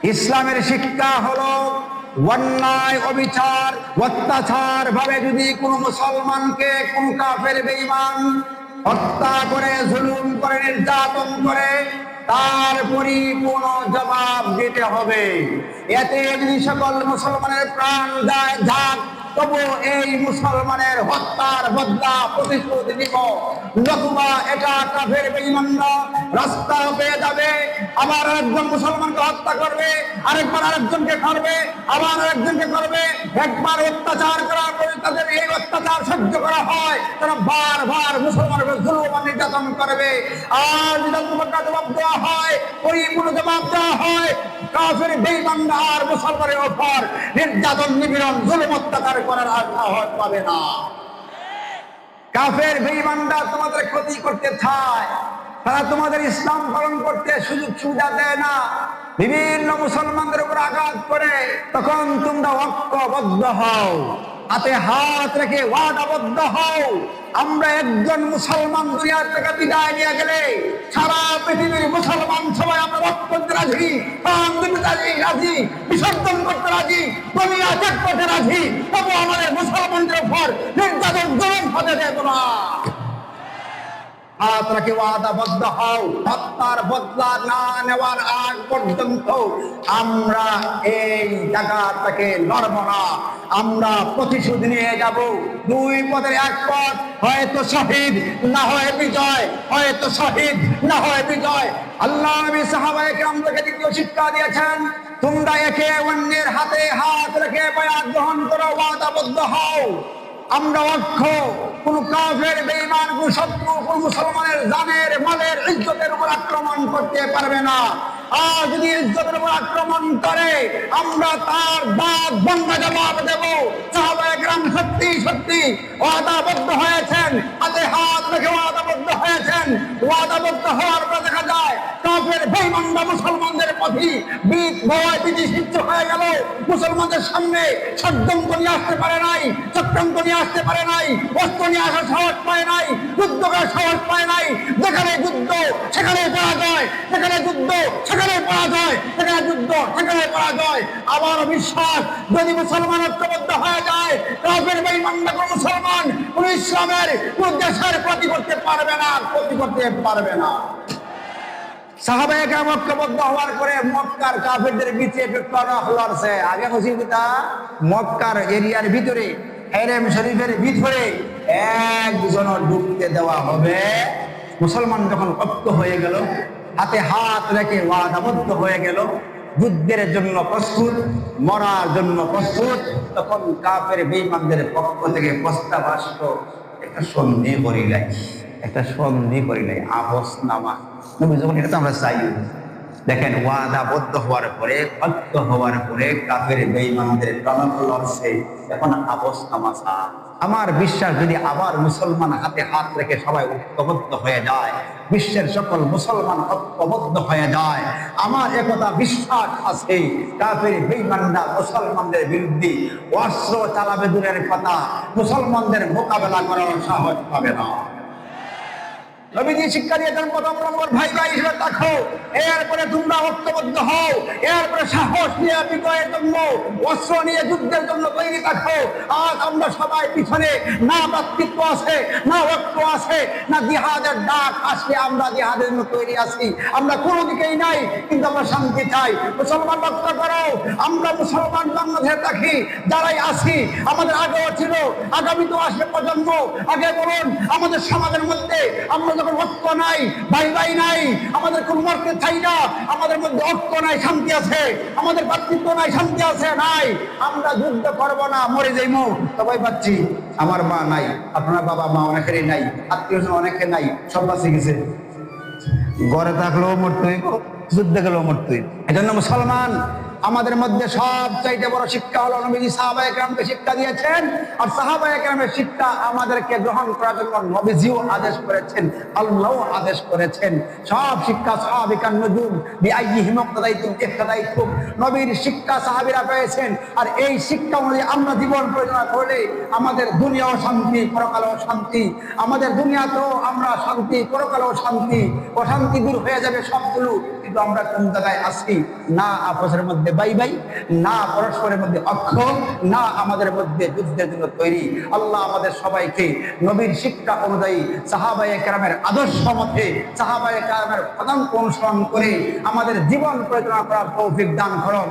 ইসলামের শিক্ষা হলো অন্যায় অবিচার অত্যাচার ভাবে যদি কোনো মুসলমানকে কোন কাফের বেঈমান হত্যা করে জুলুম করে নির্যাতন করে তার পরিপূর্ণ জবাব দিতে হবে। এতে যদি সকল মুসলমানের প্রাণ যায় যাক, তবু এই মুসলমানের হত্যার বদলা প্রতিশোধ নিব, নতুবা এটা কাফের বেঈমানরা রাস্তা পেয়ে যাবে, আবার আরেকজন মুসলমানকে হত্যা করবে, আরেকবার আরেকজনকে করবে, আবার আরেকজনকে করবে। একবার অত্যাচার করার পরে তাদের এই অত্যাচার সহ্য করা হয়, তারা বারবার মুসলমানকে জুলুম আর নির্যাতন করবে। আর যদি জবাব দেওয়া হয়, পরিপূর্ণ জবাব দেওয়া হয়, কাফের বেঈমানরা আর মুসলমানের উপর নির্যাতন নিপীড়ন জুলুম অত্যাচার করার আর সাহস পাবে না। কাফের বেঈমানরা তোমাদের ক্ষতি করতে চায়, তারা তোমাদের ইসলাম পালন করতে সুযোগ সুবিধা দেয় না, বিভিন্ন মুসলমানদের উপর আঘাত করে। তখন তোমরা ঐক্যবদ্ধ হও, হাতে হাত রেখে ওয়াদাবদ্ধ হও। আমরা একজন মুসলমান দুনিয়া থেকে বিদায় নিয়ে গেলে সারা পৃথিবীর মুসলমান সবাই আমরা রক্ত করতে রাজি, প্রাণ দিতে রাজি, বিসর্জন করতে রাজি, দুনিয়া ত্যাগ করতে রাজি, তবু আমাদের মুসলমানদের উপর নির্যাতন জুলুম হতে দেব না। আপনাকে ওয়াদাবদ্ধ হও, হত্যার বদলা না নেওয়ার আগ পর্যন্ত আমরা এই জায়গা থেকে লড়ব না, আমরা প্রতিশোধ নিয়ে যাব। দুই পদের এক পথ, হয়তো শহীদ না হয় বিজয়, হয়তো শহীদ না হয় বিজয়। আল্লাহ নবী সাহাবায়ে কেরামকে দ্বিতীয় শিক্ষা দিয়েছেন, তোমরা একে অন্যের হাতে হাত রেখে বায়াত গ্রহণ করো, ওয়াদাবদ্ধ হও। আমরা অক্ষ কোন কাফের বেঈমান কোন শত্রু কোন মুসলমানের জানের মালের ইজ্জতের উপর আক্রমণ করতে পারবে না। আর যদি ইজ্জতের উপর আক্রমণ করে আমরা তার দাঁত ভাঙা জবাব দেব। সাহাবায়ে কেরাম সত্যি সত্যি ওয়াদাবদ্ধ হয়েছেন, হাতে হাত রেখে ওয়াদাবদ্ধ হয়েছেন। ওয়াদাবদ্ধ হওয়ার পর দেখা যায় কাফের বেঈমানরা মুসলমানদের প্রতি ভয় ভীতি সৃষ্টি হয়ে গেল। মুসলমানদের সামনে ষড়যন্ত্র নিয়ে আসতে পারে নাই, চক্রান্ত নিয়ে আসতে পারে নাই, অস্ত্র নিয়ে আসার সাহস পায় নাই, যুদ্ধ করার সাহস পায় নাই। যেখানে যুদ্ধ সেখানে পরাজয়, যেখানে যুদ্ধ সেখানে পরাজয়, যেখানে যুদ্ধ সেখানে পরাজয়। আমার বিশ্বাস যদি মুসলমান ঐক্যবদ্ধ হয়ে যায়, কাফের বেঈমানরা কোন মুসলমান কোন ইসলামের কোন দেশের ক্ষতি করতে পারবে না, ক্ষতি করতে পারবে না। সাহাবায়ে কেরাম ঐক্যবদ্ধ হওয়ার পরে মক্কার কাফেরদের বিচে লড়ছে। আগে মুসিবতা মক্কার এরিয়ার ভিতরে হেরেম শরীফের ভিতরে একজন ঢুকতে দেওয়া হবে। মুসলমান যখন ঐক্য হয়ে গেল, হাতে হাত রেখে ওয়াদাবদ্ধ হয়ে গেল, যুদ্ধের জন্য প্রস্তুত, মরার জন্য প্রস্তুত, তখন কাফের বেঈমানদের পক্ষ থেকে প্রস্তাব আসলো, একটা সন্ধি করিলাই, একটা সন্ধি করিলাই, আপোস নামা। নবী যখন এটা তো আমরা চাই। দেখেন ওয়াদাবদ্ধ হওয়ার পরে, ঐক্য হওয়ার পরে কাফের বেঈমানদের প্রাণবল লড়ছে, এখন আপোস নামা। আমার বিশ্বাস যদি আবার মুসলমান হাতে হাত রেখে সবাই ঐক্যবদ্ধ হয়ে যায়, বিশ্বের সকল মুসলমান ঐক্যবদ্ধ হয়ে যায়, আমার একথা বিশ্বাস আছে কাফের বেঈমানরা মুসলমানদের বিরুদ্ধে অস্ত্র চালাবে দূরের কথা, মুসলমানদের মোকাবেলা করার সাহস পাবে না। নবীজি শিক্ষা দিয়েছেন, প্রথম নম্বর ভাই ভাই হিসেবে দেখো, এরপরে তোমরা ঐক্যবদ্ধ হও, এরপরে সাহস নিয়ে বিজয়ের জন্য অস্ত্র নিয়ে যুদ্ধের জন্য তৈরি থাকো। আজ আমরা সবাই পিছনে না ব্যক্তিত্ব আছে, না ঐক্য আছে, না জিহাদের ডাক আসলে আমরা জিহাদের জন্য তৈরি আছি। আমরা কোনো দিকেই নাই, কিন্তু আমরা শান্তি চাই। মুসলমান রক্ষা করো, আমরা মুসলমান বাংলাদেশে থাকি, যারাই আছি আমাদের আগেও ছিল, আগামী তো আসবে প্রজন্ম। আগে বলুন আমাদের সমাজের মধ্যে আমরা যখন ঐক্য নাই, ভাই ভাই নাই, আমাদের কোন মরতে চাই না, আমাদের মধ্যে ঐক্য নাই, শান্তি আছে, আমাদের ভাতৃত্ব নাই, শান্তি আছে নাই, আমরা যুদ্ধ করবো না, মরে যাইমু, সবাই পাচ্ছি। আমার মা নাই, আপনার বাবা মা অনেকেরই নাই, আত্মীয় স্বজন অনেকে নাই, সব বাঁচে গেছে। ঘরে থাকলেও মরতে হইব, যুদ্ধে গেলেও মরতে হইব। এজন্য মুসলমান আমাদের মধ্যে সবচাইতে বড় শিক্ষা হলো নবীজি সাহাবায়ে কেরামকে শিক্ষা দিয়েছেন, আর সাহাবায়ে কেরামের শিক্ষা আমাদেরকে গ্রহণ করার জন্য নবীজিও আদেশ করেছেন, আল্লাহও আদেশ করেছেন। সব শিক্ষা সাহাবিকান নজুম বিআইয়িহিম ইক্তাদাইতুম ইহতাদাইতুম, নবীর শিক্ষা সাহাবীরা পেয়েছেন। আর এই শিক্ষা অনুযায়ী আমরা জীবন পরিচালনা করলে আমাদের দুনিয়াও শান্তি, পরকালেও শান্তি। আমাদের দুনিয়াতেও আমরা শান্তি, পরকালেও শান্তি। অশান্তি দূর হয়ে যাবে সবগুলো, পরিস্থিতি আমরা কোন জায়গায় আছি, না আপসের মধ্যে বাই বাই, না পরস্পরের মধ্যে অক্ষ, না আমাদের মধ্যে যুদ্ধের জন্য তৈরি। আল্লাহ আমাদের সবাইকে নবীর শিক্ষা অনুযায়ী সাহাবায়ে কেরামের আদর্শ মতে সাহাবায়ে কেরামের পদাঙ্ক অনুসরণ করে আমাদের জীবন পরিচালনা করার তৌফিক দান করুন।